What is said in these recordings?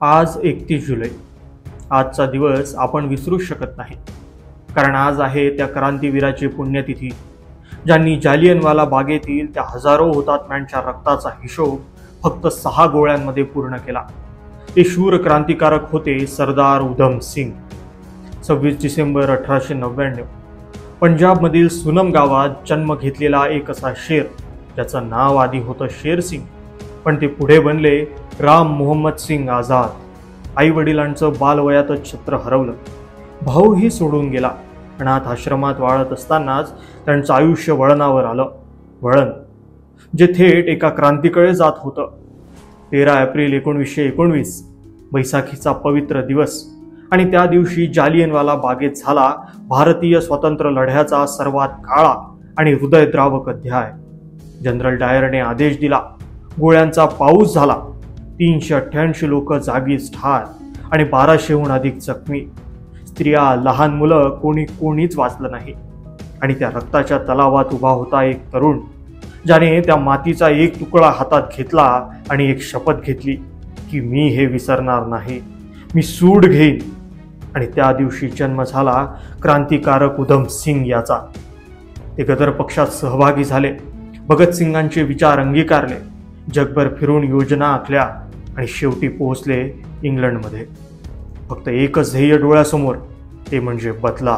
आज 31 जुलै. आजचा दिवस आपण विसरूच शकत नाही, कारण आज आहे त्या क्रांतीवीराची पुण्यतिथी, ज्यांनी जालियनवाला बागेतील त्या हजारो हुतात्म्यांच्या रक्ताचा हिशोब फक्त 6 गोळ्यांमध्ये पूर्ण केला. ते शूर क्रांतिकारक होते सरदार उधम सिंग. 26 डिसेंबर 1899 पंजाबमधील सुनम गावात जन्म घेतलेला एक असा शेर, ज्याचं नाव आधी होतं शेर सिंग, पण ते पुढे बनले राम मोहम्मद सिंग आझाद. आई वडिलांचं बालवयातच छत्र हरवलं, भाऊही सोडून गेला. अनाथ आश्रमात वाळत असतानाच त्यांचं आयुष्य वळणावर आलं. वळण जे थेट एका क्रांतीकडे जात होतं. 13 एप्रिल 1919 बैसाखीचा पवित्र दिवस, आणि त्या दिवशी जालियनवाला बागेत झाला भारतीय स्वातंत्र्य लढ्याचा सर्वात काळा आणि हृदयद्रावक अध्याय. जनरल डायरने आदेश दिला. गोळ्यांचा पाऊस झाला. 388 लोक जागीच ठार आणि 1200हून अधिक जखमी. स्त्रिया, लहान मुलं, कोणीच वाचलं नाही. आणि त्या रक्ताच्या तलावात उभा होता एक तरुण, ज्याने त्या मातीचा एक तुकडा हातात घेतला आणि एक शपथ घेतली की मी हे विसरणार नाही, मी सूड घेईन. आणि त्या दिवशी जन्म झाला क्रांतिकारक उधम सिंग याचा. ते गदर पक्षात सहभागी झाले, भगतसिंगांचे विचार अंगीकारले, जगभर फिरून योजना आखल्या आणि शेवटी पोहोचले इंग्लंडमध्ये. फक्त एकच ध्येय डोळ्यासमोर, ते म्हणजे बदला.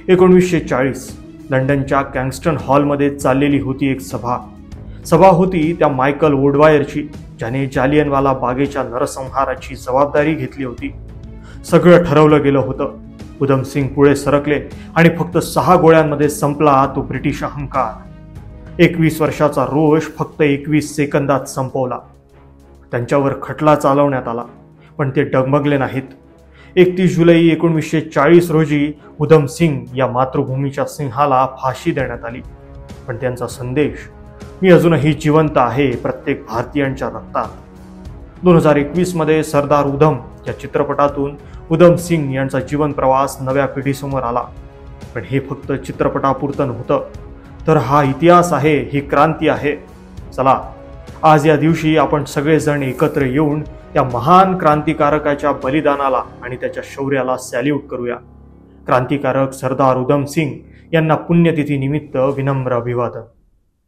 1940 लंडनच्या कॅंगस्टन हॉलमध्ये चाललेली होती एक सभा होती त्या मायकल वुडवायरची, ज्याने जालियनवाला बागेच्या नरसंहाराची जबाबदारी घेतली होती. सगळं ठरवलं गेलं होतं. उधम सिंग पुढे सरकले आणि फक्त 6 गोळ्यांमध्ये संपला तो ब्रिटिश अहंकार. 21 वर्षाचा रोष फक्त 21 सेकंदात संपवला. त्यांच्यावर खटला चालवण्यात आला, पण ते डगमगले नाहीत. 31 जुलै 1940 रोजी उधम सिंग या मातृभूमीच्या सिंहाला फाशी देण्यात आली. पण त्यांचा संदेश, मी अजूनही जिवंत आहे, प्रत्येक भारतीयांच्या रक्तात. 2021 मध्ये सरदार उधम या चित्रपटातून उधम सिंग यांचा जीवन प्रवास नव्या पिढीसमोर आला. पण हे फक्त चित्रपटापुरतं नव्हतं, तर हा इतिहास आहे, ही क्रांती आहे. चला, आज या दिवशी आपण सगळेजण एकत्र येऊन त्या महान क्रांतिकारकाच्या बलिदानाला आणि त्याच्या शौर्याला सॅल्यूट करूया. क्रांतिकारक सरदार उधम सिंग यांना पुण्यतिथी निमित्त विनम्र अभिवादन.